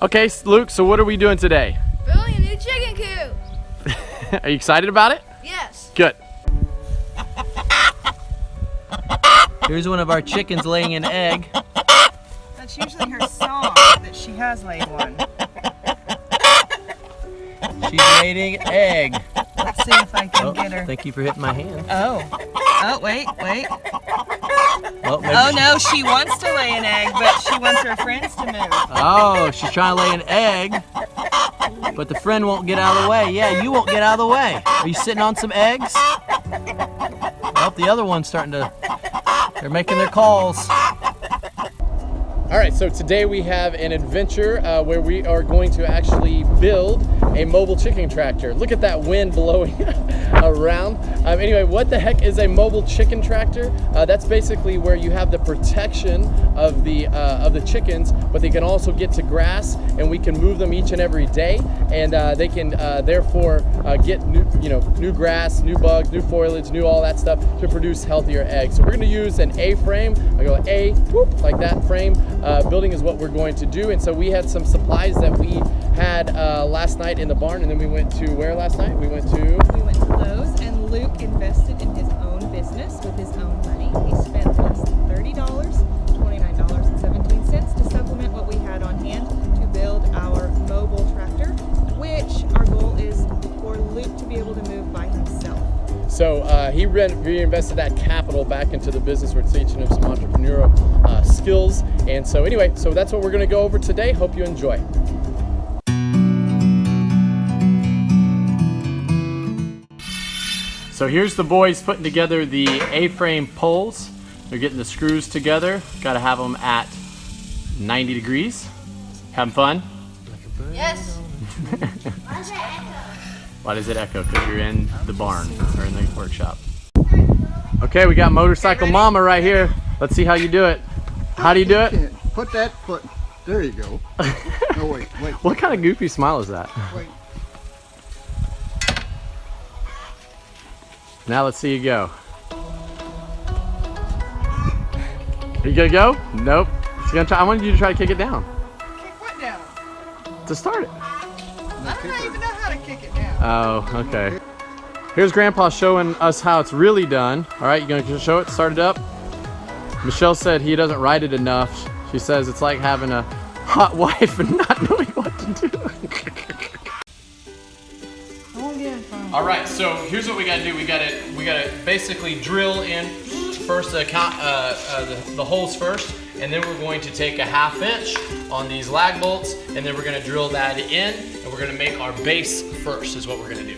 Okay, Luke, so what are we doing today? Building a new chicken coop. Are you excited about it? Yes. Good. Here's one of our chickens laying an egg. That's usually her song that she has laid one. She's laying an egg. Let's see if I can get her. Thank you for hitting my hand. Oh, wait. Oh, maybe Oh no, she wants to lay an egg, but she wants her friends to move. Oh, she's trying to lay an egg, but the friend won't get out of the way. Yeah, you won't get out of the way. Are you sitting on some eggs? Well, the other one's they're making their calls. All right, so today we have an adventure where we are going to actually build a mobile chicken tractor. Look at that wind blowing around. Anyway, what the heck is a mobile chicken tractor? That's basically where you have the protection of the chickens, but they can also get to grass, and we can move them each and every day, and they can therefore get new grass, new bugs, new foliage, new all that stuff to produce healthier eggs. So we're going to use an A-frame. I go A, whoop, like that frame. Building is what we're going to do, and so we had some supplies that we had last night in the barn, and then we went to where last night? We went to Lowe's, and Luke invested in his own business with his own money. He spent less than $30, $29.17 to supplement what we had on hand to build our mobile tractor, which our goal is for Luke to be able to move by himself. So he reinvested that capital back into the business. We're teaching him some entrepreneurial skills. And so anyway, so that's what we're going to go over today. Hope you enjoy. So here's the boys putting together the A-frame poles. They're getting the screws together. Got to have them at 90 degrees. Having fun? Yes. Why does it echo? Because you're in the barn or in the workshop. Okay, we got motorcycle mama right here. Let's see how you do it. How do you do it? Put that foot. There you go. No, wait. What kind of goofy smile is that? Wait. Now let's see you go. Are you gonna go? Nope. She's gonna try. I wanted you to try to kick it down. Kick what down? To start it. I don't even know how to kick it down. Oh, okay. Here's Grandpa showing us how it's really done. All right, you gonna show it? Start it up. Michelle said he doesn't ride it enough. She says it's like having a hot wife and not knowing what to do. All right, so here's what we gotta do. We gotta basically drill in first the holes first, and then we're going to take a 1/2 inch on these lag bolts, and then we're gonna drill that in, and we're gonna make our base first is what we're gonna do.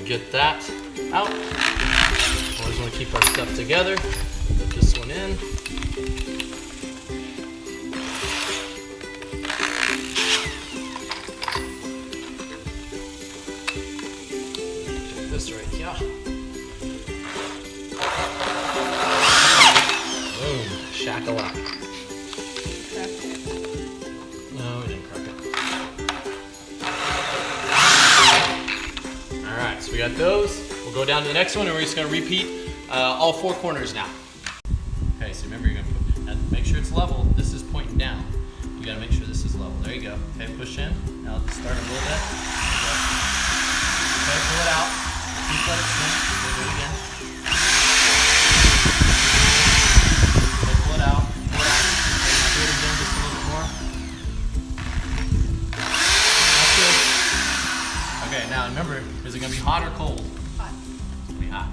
Get that out. Always want to keep our stuff together. Put this one in. Take this right here. Boom. Shakalaka. No, we didn't crack it. So we got those. We'll go down to the next one, and we're just going to repeat all 4 corners now. Okay, so remember, you're going to make sure it's level. This is pointing down. You got to make sure this is level. There you go. Okay, push in. Now let's start a little bit. Okay, pull it out. Keep let it spin. We'll do it again. Okay, pull it out. Pull it out. Okay, do it again just a little bit more. That's good. Okay, now remember, is it going to be hot or cold? Hot. It's going to be hot.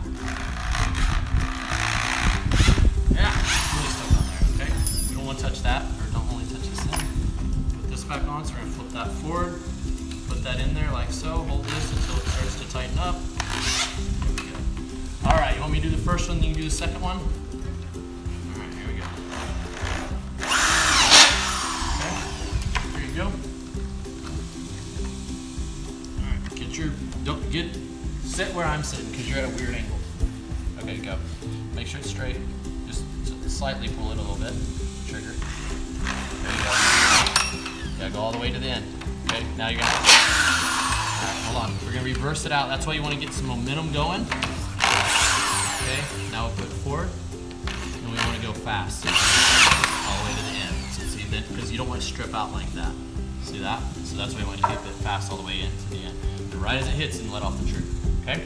Yeah, really stuck on there, okay? We don't want to touch that, or don't only touch this in. Put this back on, so we're going to flip that forward. Put that in there like so. Hold this until it starts to tighten up. There we go. All right, you want me to do the first one, then you can do the second one? All right. sit where I'm sitting because you're at a weird angle. Okay, go. Make sure it's straight. Just slightly pull it a little bit. Trigger. There you go. Yeah, go all the way to the end. Okay, now you're gonna. Alright, hold on. We're gonna reverse it out. That's why you want to get some momentum going. Okay, now we'll put it forward. And we want to go fast. All the way to the end. So see that, because you don't want to strip out like that. See that? So that's why you want to keep it fast all the way in to the end. And right as it hits, and let off the trigger. Okay?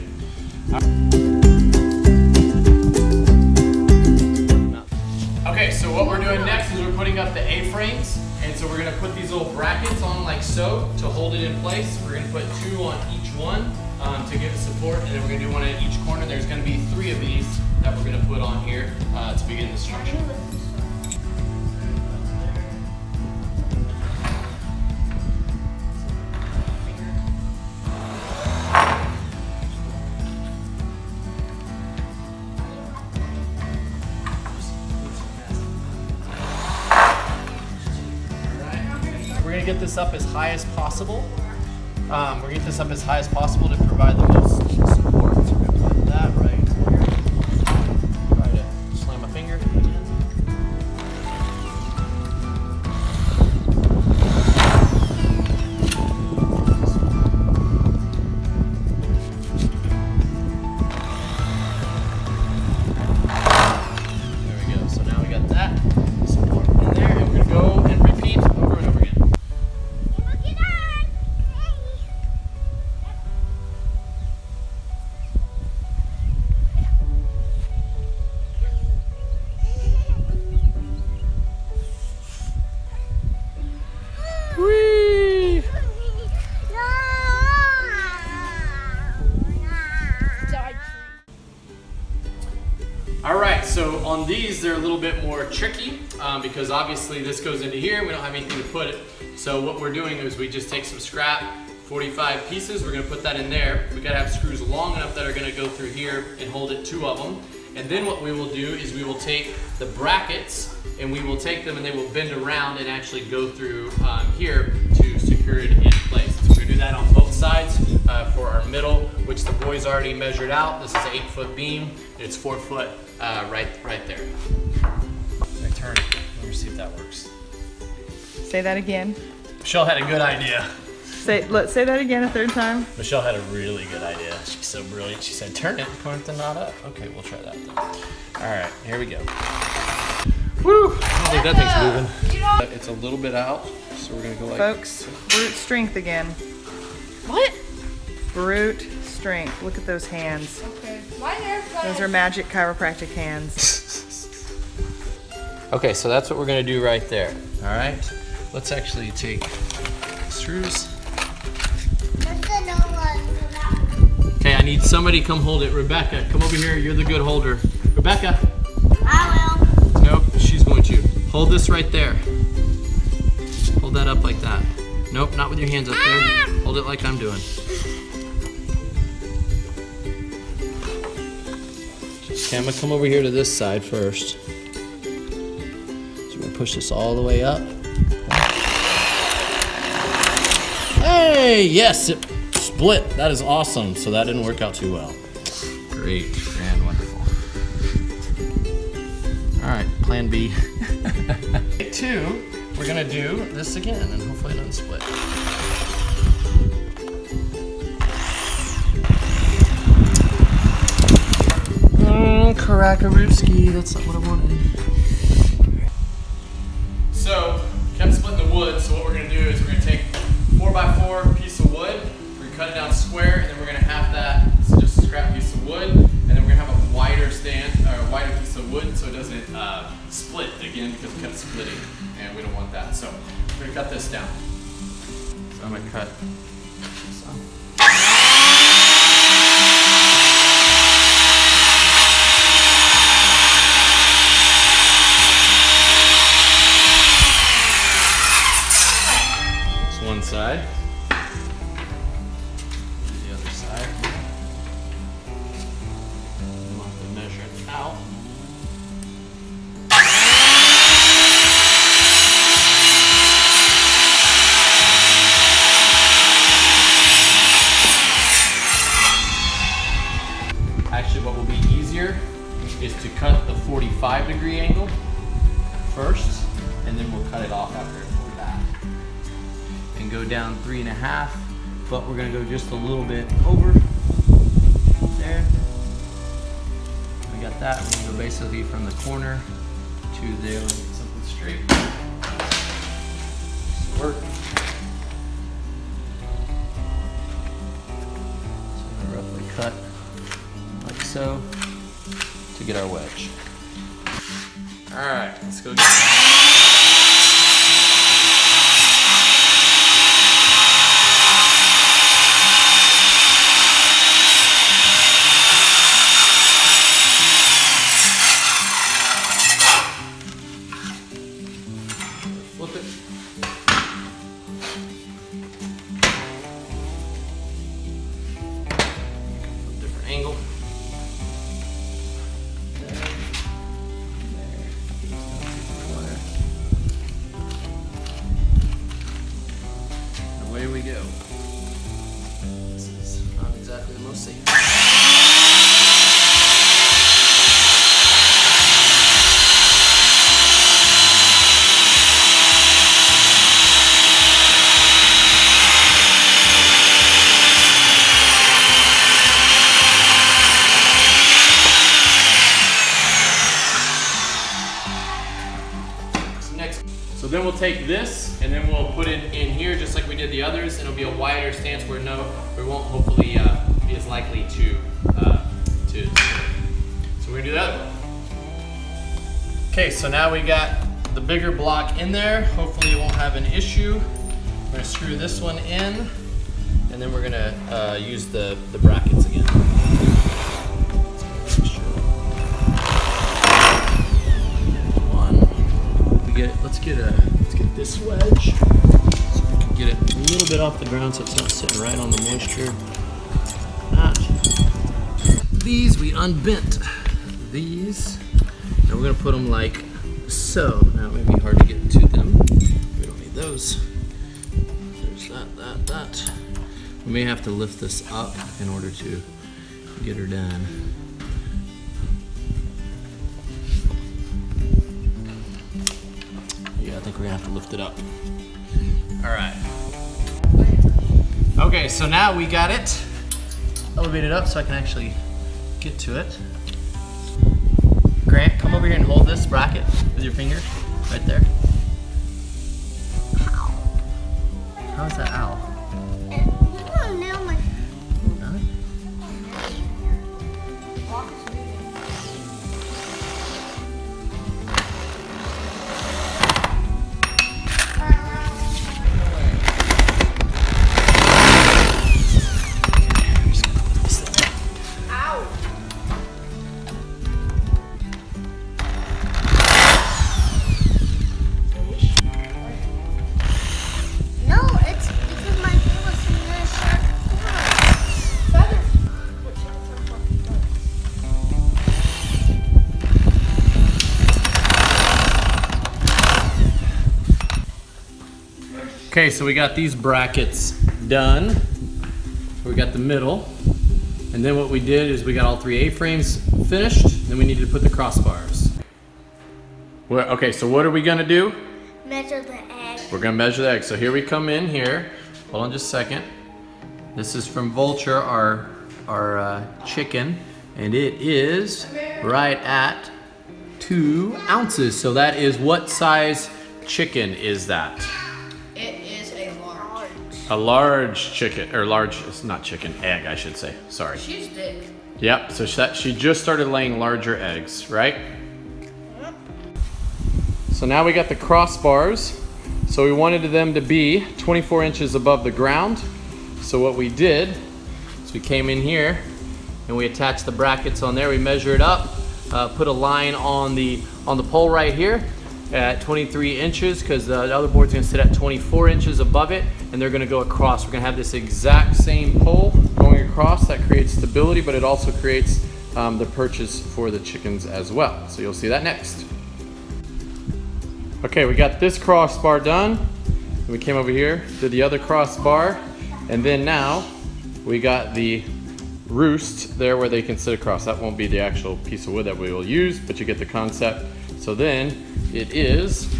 Okay, so what we're doing next is we're putting up the A-frames, and so we're gonna put these little brackets on like so to hold it in place. We're gonna put 2 on each one to give it support, and then we're gonna do 1 at each corner. There's gonna be 3 of these that we're gonna put on here to begin the structure. We're gonna get this up as high as possible. We're gonna get this up as high as possible to provide the most support. So we're gonna put that right here. Try to slam my finger again. There we go. So now we got that support in there, and we're gonna go and repeat over and over again. All right, so on these, they're a little bit more tricky because obviously this goes into here. We don't have anything to put it. So what we're doing is we just take some scrap, 45 pieces. We're gonna put that in there. We gotta have screws long enough that are gonna go through here and hold it, 2 of them. And then what we will do is we will take the brackets and we will take them and they will bend around and actually go through here to secure it in place. So we're gonna do that on both sides for our middle, which the boys already measured out. This is an 8-foot beam. It's 4 foot right there. I turn it. Let me see if that works. Say that again. Michelle had a good idea. Say that again a 3rd time. Michelle had a really good idea. She's so brilliant. She said, turn it and point the knot up. Okay, we'll try that then. All right, here we go. Woo! I don't think that thing's moving. It's a little bit out, so we're gonna go like Folks, brute strength again. What? Brute strength. Look at those hands. Okay. My nerve Those are magic chiropractic hands. Okay, so that's what we're gonna do right there. All right, let's actually take screws. Okay, I need somebody come hold it. Rebecca, come over here. You're the good holder. Rebecca. I will. Nope, she's going to. Hold this right there. Hold that up like that. Nope, not with your hands up there. Hold it like I'm doing. Okay, I'm gonna come over here to this side first. So we're gonna push this all the way up. Hey, yes, it split. That is awesome. So that didn't work out too well. Great, grand, wonderful. All right, plan B. Take 2, we're gonna do this again and hopefully it doesn't split. Karakaruski, that's not what I wanted. So, kept splitting the wood, so what we're gonna do is we're gonna take 4x4 piece of wood, we're gonna cut it down square, and then we're gonna have that, so just a scrap piece of wood, and then we're gonna have a wider stand, or a wider piece of wood so it doesn't split again because it kept splitting, and we don't want that. So, we're gonna cut this down. So I'm gonna cut this off. One side, the other side. We'll have to measure it out. 90-degree angle first, and then we'll cut it off after we're back. And go down 3.5, but we're gonna go just a little bit over there. We got that. We're gonna go basically from the corner to there, and get something straight. This will work. So I'm gonna roughly cut like so to get our wedge. All right, let's go get flip it. Different angle. Away we go. This is not exactly the most safe. So then we'll take this and then we'll put it in here just like we did the others, and it'll be a wider stance where we won't hopefully be as likely to. So we're gonna do that. Okay, so now we got the bigger block in there. Hopefully it won't have an issue. We're gonna screw this one in, and then we're gonna use the brackets again. Let's get this wedge so we can get it a little bit off the ground so it's not sitting right on the moisture. These we unbent. These, and we're gonna put them like so. Now it may be hard to get to them. We don't need those. There's that. We may have to lift this up in order to get her done. I think we're gonna have to lift it up. All right. Okay, so now we got it elevated up so I can actually get to it. Grant, come over here and hold this bracket with your finger right there. How is that owl? Okay, so we got these brackets done. We got the middle. And then what we did is we got all 3 A-frames finished. Then we needed to put the crossbars. Well, okay, so what are we gonna do? Measure the egg. We're gonna measure the egg. So here we come in here. Hold on just a second. This is from Vulture, our chicken. And it is right at 2 ounces. So that is, what size chicken is that? A large chicken, or large, it's not chicken, egg, I should say. Sorry. She's big. Yep, so she just started laying larger eggs, right? Yep. So now we got the crossbars. So we wanted them to be 24 inches above the ground. So what we did is we came in here and we attached the brackets on there. We measured up, put a line on the pole right here at 23 inches because the other board's gonna sit at 24 inches above it, and they're gonna go across. We're gonna have this exact same pole going across. That creates stability, but it also creates the perches for the chickens as well. So you'll see that next. Okay, we got this crossbar done. We came over here, did the other crossbar, and then now we got the roost there where they can sit across. That won't be the actual piece of wood that we will use, but you get the concept. So then it is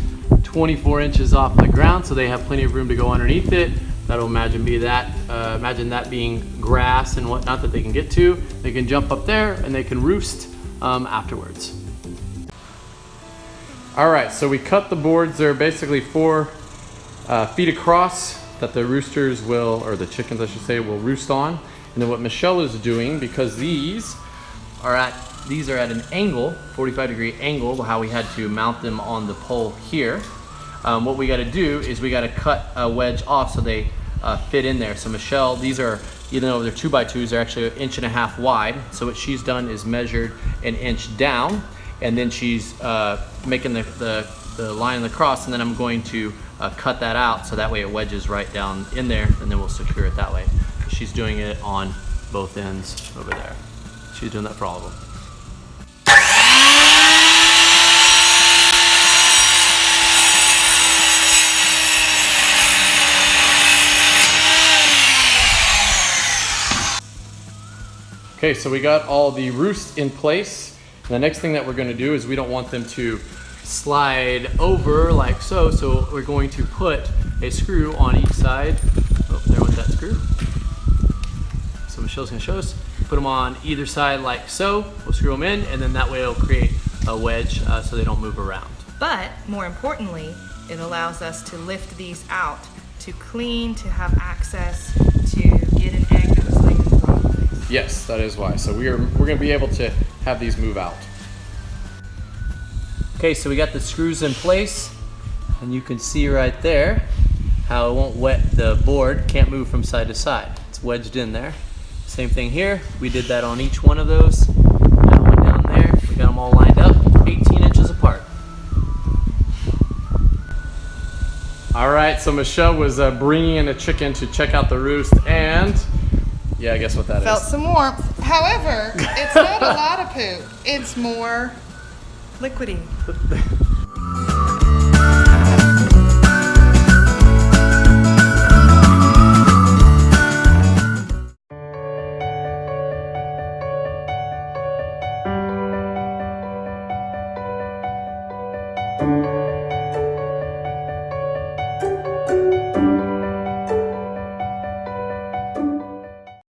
24 inches off the ground, so they have plenty of room to go underneath it. That'll imagine that being grass and whatnot that they can get to. They can jump up there and they can roost afterwards. All right, so we cut the boards. They're basically 4 feet across that the roosters will, or the chickens I should say, will roost on. And then what Michelle is doing, because these are at an angle, 45-degree angle, how we had to mount them on the pole here. What we got to do is we got to cut a wedge off so they fit in there. So Michelle, these are, even though they're 2x2s, they're actually 1.5 inches wide. So what she's done is measured 1 inch down, and then she's making the line and the cross, and then I'm going to cut that out so that way it wedges right down in there, and then we'll secure it that way. She's doing it on both ends over there. She's doing that for all of them. Okay, so we got all the roosts in place. The next thing that we're going to do is we don't want them to slide over like so, so we're going to put a screw on each side. Oh, there went that screw. So Michelle's going to show us. Put them on either side like so. We'll screw them in, and then that way it'll create a wedge so they don't move around. But more importantly, it allows us to lift these out, to clean, to have access to get an egg that was laying in the wrong place. Yes, that is why. So we're going to be able to have these move out. Okay, so we got the screws in place, and you can see right there how it won't wet the board, can't move from side to side. It's wedged in there. Same thing here, we did that on each one of those. That one down there, we got them all lined up, 18 inches apart. All right, so Michelle was bringing in a chicken to check out the roost, and yeah, guess what that Felt is? some warmth. However, it's not a lot of poop. It's more Liquidy.